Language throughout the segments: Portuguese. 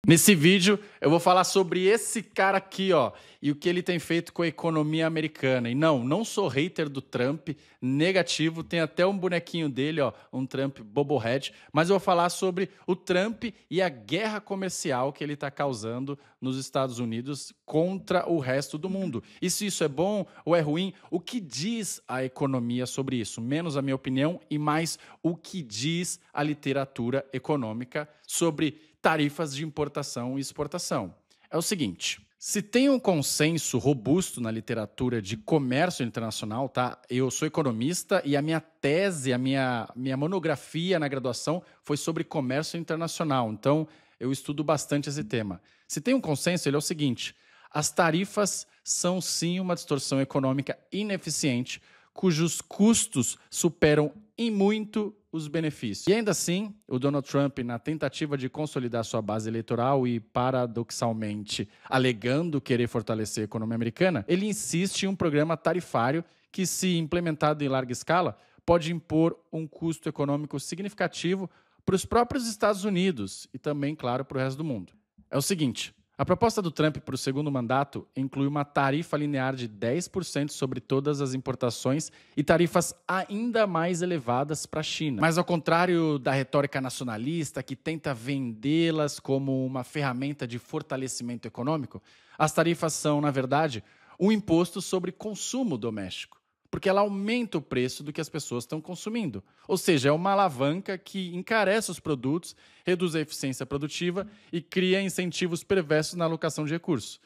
Nesse vídeo, eu vou falar sobre esse cara aqui, ó, e o que ele tem feito com a economia americana. E não sou hater do Trump, negativo, tem até um bonequinho dele, ó, um Trump bobblehead, mas eu vou falar sobre o Trump e a guerra comercial que ele está causando nos Estados Unidos contra o resto do mundo. E se isso é bom ou é ruim, o que diz a economia sobre isso? Menos a minha opinião e mais o que diz a literatura econômica sobre tarifas de importação e exportação. É o seguinte, se tem um consenso robusto na literatura de comércio internacional, tá? Eu sou economista e a minha tese, a minha monografia na graduação foi sobre comércio internacional, então eu estudo bastante esse tema. Se tem um consenso, ele é o seguinte, as tarifas são sim uma distorção econômica ineficiente, cujos custos superam em muito os benefícios. E ainda assim, o Donald Trump, na tentativa de consolidar sua base eleitoral e, paradoxalmente, alegando querer fortalecer a economia americana, ele insiste em um programa tarifário que, se implementado em larga escala, pode impor um custo econômico significativo para os próprios Estados Unidos e também, claro, para o resto do mundo. É o seguinte, a proposta do Trump para o segundo mandato inclui uma tarifa linear de 10% sobre todas as importações e tarifas ainda mais elevadas para a China. Mas ao contrário da retórica nacionalista que tenta vendê-las como uma ferramenta de fortalecimento econômico, as tarifas são, na verdade, um imposto sobre consumo doméstico, porque ela aumenta o preço do que as pessoas estão consumindo. Ou seja, é uma alavanca que encarece os produtos, reduz a eficiência produtiva e cria incentivos perversos na alocação de recursos.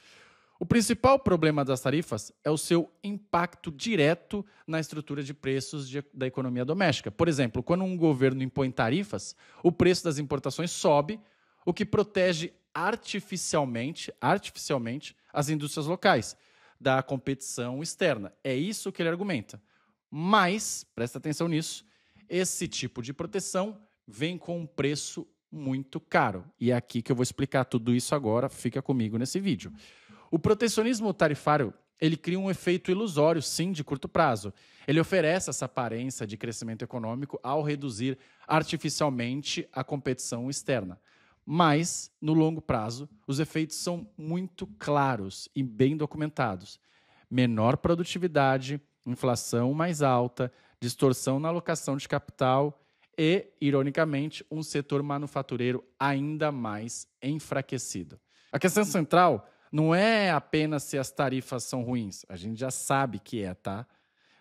O principal problema das tarifas é o seu impacto direto na estrutura de preços da economia doméstica. Por exemplo, quando um governo impõe tarifas, o preço das importações sobe, o que protege artificialmente as indústrias locais da competição externa. É isso que ele argumenta. Mas, presta atenção nisso, esse tipo de proteção vem com um preço muito caro. E é aqui que eu vou explicar tudo isso agora, fica comigo nesse vídeo. O protecionismo tarifário, ele cria um efeito ilusório, sim, de curto prazo. Ele oferece essa aparência de crescimento econômico ao reduzir artificialmente a competição externa. Mas, no longo prazo, os efeitos são muito claros e bem documentados. Menor produtividade, inflação mais alta, distorção na alocação de capital e, ironicamente, um setor manufatureiro ainda mais enfraquecido. A questão central não é apenas se as tarifas são ruins, a gente já sabe que é, tá?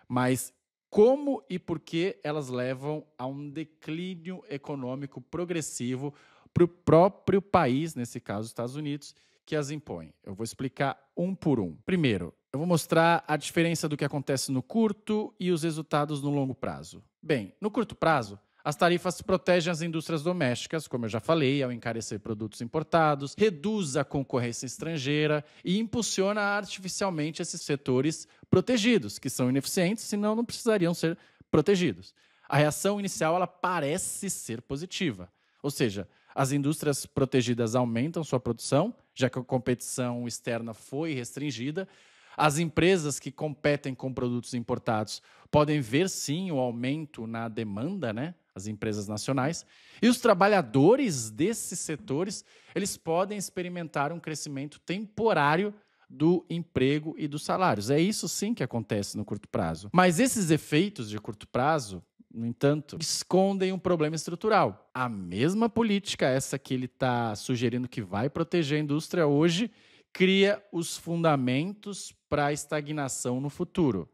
Mas como e por que elas levam a um declínio econômico progressivo para o próprio país, nesse caso, os Estados Unidos, que as impõe. Eu vou explicar um por um. Primeiro, eu vou mostrar a diferença do que acontece no curto e os resultados no longo prazo. Bem, no curto prazo, as tarifas protegem as indústrias domésticas, como eu já falei, ao encarecer produtos importados, reduz a concorrência estrangeira e impulsiona artificialmente esses setores protegidos, que são ineficientes, senão não precisariam ser protegidos. A reação inicial ela parece ser positiva, ou seja, as indústrias protegidas aumentam sua produção, já que a competição externa foi restringida. As empresas que competem com produtos importados podem ver, sim, o aumento na demanda, né? As empresas nacionais. E os trabalhadores desses setores, eles podem experimentar um crescimento temporário do emprego e dos salários. É isso, sim, que acontece no curto prazo. Mas esses efeitos de curto prazo, no entanto, escondem um problema estrutural. A mesma política, essa que ele está sugerindo que vai proteger a indústria hoje, cria os fundamentos para a estagnação no futuro.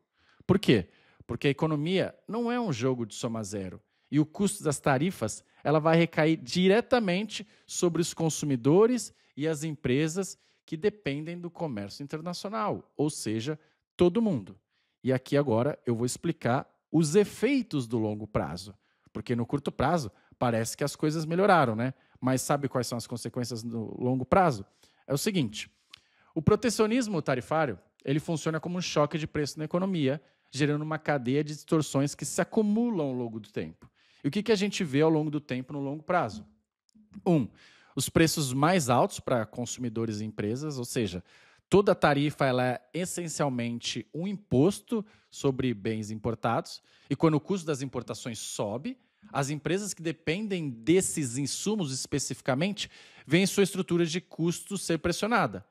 Por quê? Porque a economia não é um jogo de soma zero. E o custo das tarifas ela vai recair diretamente sobre os consumidores e as empresas que dependem do comércio internacional, ou seja, todo mundo. E aqui agora eu vou explicar os efeitos do longo prazo. Porque no curto prazo parece que as coisas melhoraram, né? Mas sabe quais são as consequências no longo prazo? É o seguinte, o protecionismo tarifário ele funciona como um choque de preço na economia, gerando uma cadeia de distorções que se acumulam ao longo do tempo. E o que a gente vê ao longo do tempo no longo prazo? Os preços mais altos para consumidores e empresas, ou seja, toda tarifa ela é essencialmente um imposto sobre bens importados e quando o custo das importações sobe, As empresas que dependem desses insumos especificamente veem sua estrutura de custos ser pressionada.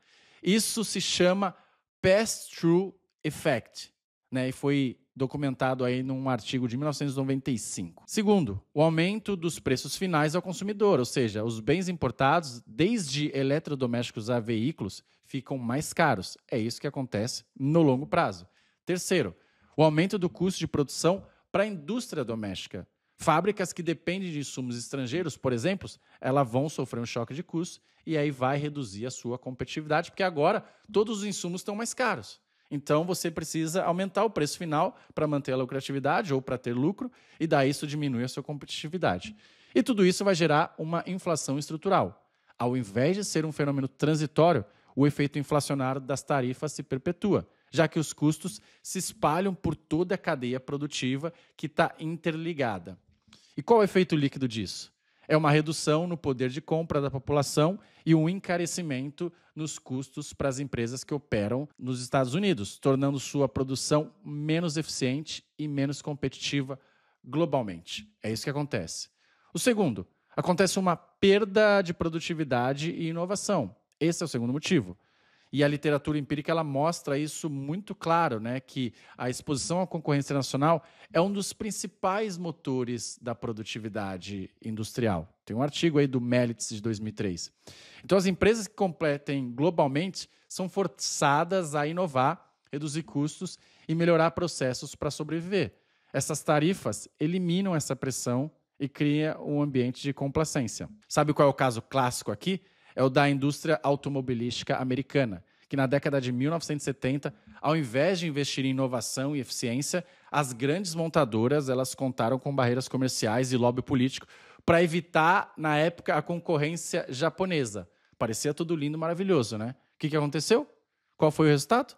Isso se chama pass-through effect, né? E foi documentado aí num artigo de 1995. Segundo, o aumento dos preços finais ao consumidor, ou seja, os bens importados, desde eletrodomésticos a veículos, ficam mais caros. É isso que acontece no longo prazo. Terceiro, o aumento do custo de produção para a indústria doméstica. Fábricas que dependem de insumos estrangeiros, por exemplo, elas vão sofrer um choque de custo e aí vai reduzir a sua competitividade, porque agora todos os insumos estão mais caros. Então, você precisa aumentar o preço final para manter a lucratividade ou para ter lucro, e daí isso diminui a sua competitividade. E tudo isso vai gerar uma inflação estrutural. Ao invés de ser um fenômeno transitório, o efeito inflacionário das tarifas se perpetua, já que os custos se espalham por toda a cadeia produtiva que está interligada. E qual é o efeito líquido disso? É uma redução no poder de compra da população e um encarecimento nos custos para as empresas que operam nos Estados Unidos, tornando sua produção menos eficiente e menos competitiva globalmente. É isso que acontece. O segundo, acontece uma perda de produtividade e inovação. Esse é o segundo motivo. E a literatura empírica ela mostra isso muito claro, né? Que a exposição à concorrência nacional é um dos principais motores da produtividade industrial. Tem um artigo aí do Melitz de 2003. Então, as empresas que competem globalmente são forçadas a inovar, reduzir custos e melhorar processos para sobreviver. Essas tarifas eliminam essa pressão e criam um ambiente de complacência. Sabe qual é o caso clássico aqui? É o da indústria automobilística americana, que na década de 1970, ao invés de investir em inovação e eficiência, as grandes montadoras elas contaram com barreiras comerciais e lobby político para evitar, na época, a concorrência japonesa. Parecia tudo lindo e maravilhoso, né? O que aconteceu? Qual foi o resultado?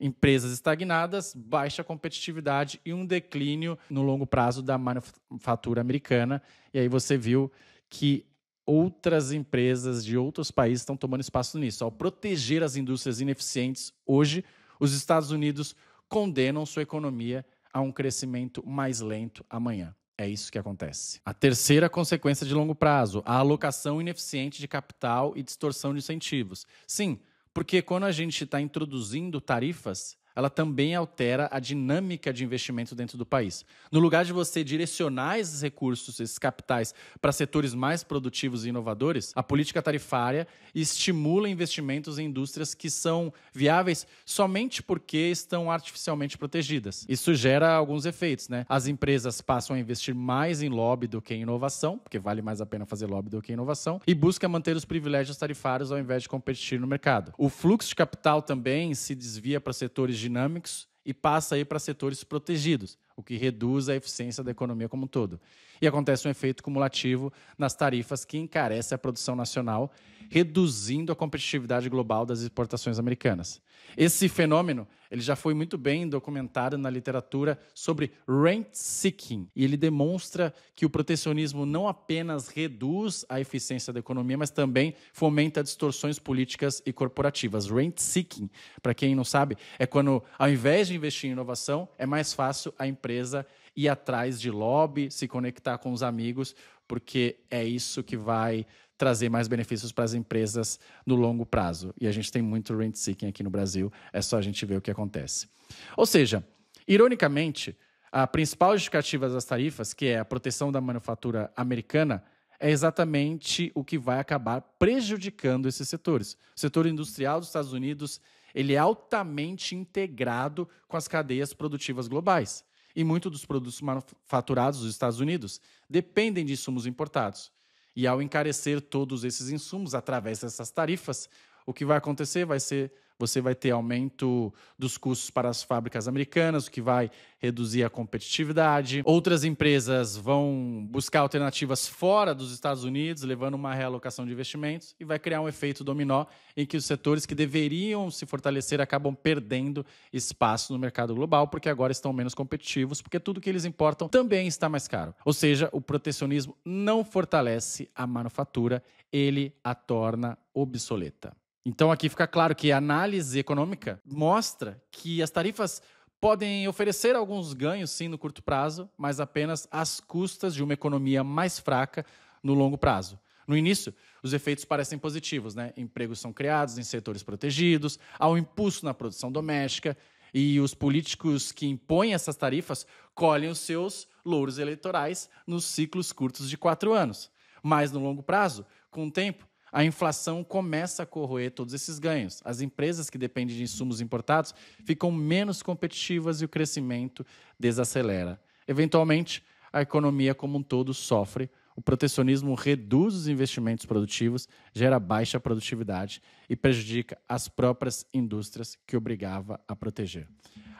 Empresas estagnadas, baixa competitividade e um declínio no longo prazo da manufatura americana. E aí você viu que outras empresas de outros países estão tomando espaço nisso. Ao proteger as indústrias ineficientes, hoje, os Estados Unidos condenam sua economia a um crescimento mais lento amanhã. É isso que acontece. A terceira consequência de longo prazo, a alocação ineficiente de capital e distorção de incentivos. Sim, porque quando a gente está introduzindo tarifas, ela também altera a dinâmica de investimento dentro do país. No lugar de você direcionar esses recursos, esses capitais, para setores mais produtivos e inovadores, a política tarifária estimula investimentos em indústrias que são viáveis somente porque estão artificialmente protegidas. Isso gera alguns efeitos, né? As empresas passam a investir mais em lobby do que em inovação, porque vale mais a pena fazer lobby do que inovação, e busca manter os privilégios tarifários ao invés de competir no mercado. O fluxo de capital também se desvia para setores dinâmicos e passa aí para setores protegidos, o que reduz a eficiência da economia como um todo. E acontece um efeito cumulativo nas tarifas que encarece a produção nacional, reduzindo a competitividade global das exportações americanas. Esse fenômeno ele já foi muito bem documentado na literatura sobre rent-seeking, e ele demonstra que o protecionismo não apenas reduz a eficiência da economia, mas também fomenta distorções políticas e corporativas. Rent-seeking, para quem não sabe, é quando, ao invés de investir em inovação, é mais fácil a empresa ir atrás de lobby, se conectar com os amigos, porque é isso que vai trazer mais benefícios para as empresas no longo prazo. E a gente tem muito rent-seeking aqui no Brasil, é só a gente ver o que acontece. Ou seja, ironicamente, a principal justificativa das tarifas, que é a proteção da manufatura americana, é exatamente o que vai acabar prejudicando esses setores. O setor industrial dos Estados Unidos ele é altamente integrado com as cadeias produtivas globais. E muitos dos produtos manufaturados dos Estados Unidos dependem de insumos importados. E ao encarecer todos esses insumos através dessas tarifas, o que vai acontecer vai ser você vai ter aumento dos custos para as fábricas americanas, o que vai reduzir a competitividade. Outras empresas vão buscar alternativas fora dos Estados Unidos, levando uma realocação de investimentos, e vai criar um efeito dominó em que os setores que deveriam se fortalecer acabam perdendo espaço no mercado global, porque agora estão menos competitivos, porque tudo que eles importam também está mais caro. Ou seja, o protecionismo não fortalece a manufatura, ele a torna obsoleta. Então, aqui fica claro que a análise econômica mostra que as tarifas podem oferecer alguns ganhos, sim, no curto prazo, mas apenas às custas de uma economia mais fraca no longo prazo. No início, os efeitos parecem positivos, né? Empregos são criados em setores protegidos, há um impulso na produção doméstica e os políticos que impõem essas tarifas colhem os seus louros eleitorais nos ciclos curtos de 4 anos. Mas no longo prazo, com o tempo, a inflação começa a corroer todos esses ganhos. As empresas que dependem de insumos importados ficam menos competitivas e o crescimento desacelera. Eventualmente, a economia como um todo sofre. O protecionismo reduz os investimentos produtivos, gera baixa produtividade e prejudica as próprias indústrias que obrigava a proteger.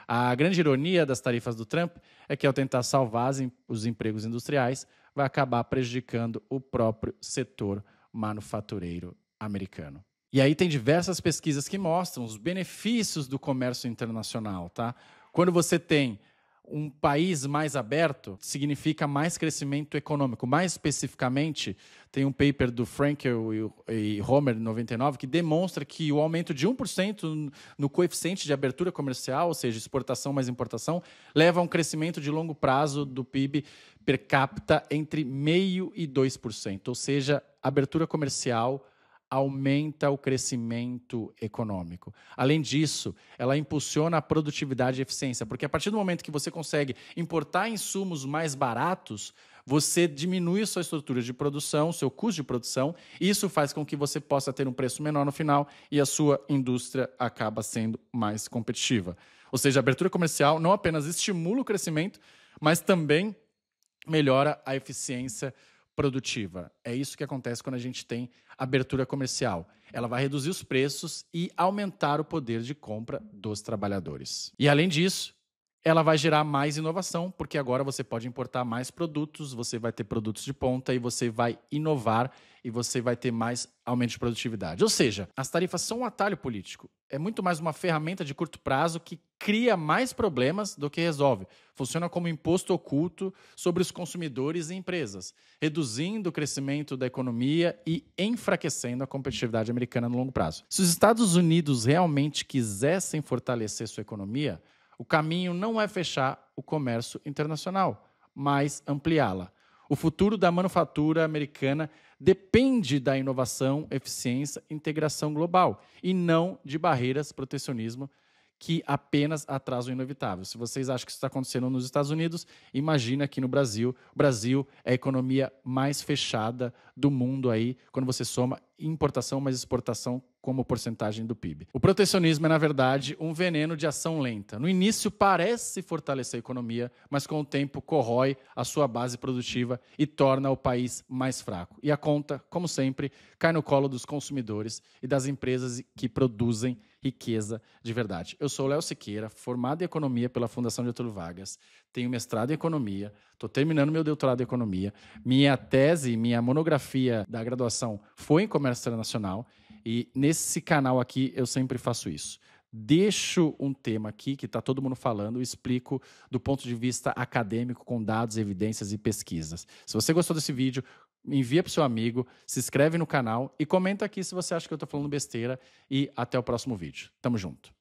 A grande ironia das tarifas do Trump é que, ao tentar salvar os empregos industriais, vai acabar prejudicando o próprio setor manufatureiro americano. E aí tem diversas pesquisas que mostram os benefícios do comércio internacional, tá? Quando você tem um país mais aberto, significa mais crescimento econômico. Mais especificamente, tem um paper do Frankel e Homer, de 99, que demonstra que o aumento de 1% no coeficiente de abertura comercial, ou seja, exportação mais importação, leva a um crescimento de longo prazo do PIB per capita entre 0,5% e 2%. Ou seja, a abertura comercial aumenta o crescimento econômico. Além disso, ela impulsiona a produtividade e eficiência, porque a partir do momento que você consegue importar insumos mais baratos, você diminui a sua estrutura de produção, seu custo de produção, e isso faz com que você possa ter um preço menor no final e a sua indústria acaba sendo mais competitiva. Ou seja, a abertura comercial não apenas estimula o crescimento, mas também melhora a eficiência produtiva. É isso que acontece quando a gente tem abertura comercial. Ela vai reduzir os preços e aumentar o poder de compra dos trabalhadores. E, além disso, ela vai gerar mais inovação, porque agora você pode importar mais produtos, você vai ter produtos de ponta e você vai inovar e você vai ter mais aumento de produtividade. Ou seja, as tarifas são um atalho político. É muito mais uma ferramenta de curto prazo que cria mais problemas do que resolve. Funciona como imposto oculto sobre os consumidores e empresas, reduzindo o crescimento da economia e enfraquecendo a competitividade americana no longo prazo. Se os Estados Unidos realmente quisessem fortalecer sua economia, o caminho não é fechar o comércio internacional, mas ampliá-la. O futuro da manufatura americana depende da inovação, eficiência e integração global, e não de barreiras, protecionismo, que apenas atrasam o inevitável. Se vocês acham que isso está acontecendo nos Estados Unidos, imagina aqui no Brasil. O Brasil é a economia mais fechada do mundo aí, quando você soma importação mais exportação como porcentagem do PIB. O protecionismo é, na verdade, um veneno de ação lenta. No início parece fortalecer a economia, mas com o tempo corrói a sua base produtiva e torna o país mais fraco. E a conta, como sempre, cai no colo dos consumidores e das empresas que produzem riqueza de verdade. Eu sou o Léo Siqueira, formado em Economia pela Fundação Getúlio Vargas, tenho mestrado em Economia, estou terminando meu doutorado em Economia, minha tese, minha monografia da graduação foi em Comércio Internacional e nesse canal aqui eu sempre faço isso. Deixo um tema aqui que está todo mundo falando e explico do ponto de vista acadêmico com dados, evidências e pesquisas. Se você gostou desse vídeo, envia para o seu amigo, se inscreve no canal e comenta aqui se você acha que eu estou falando besteira e até o próximo vídeo. Tamo junto.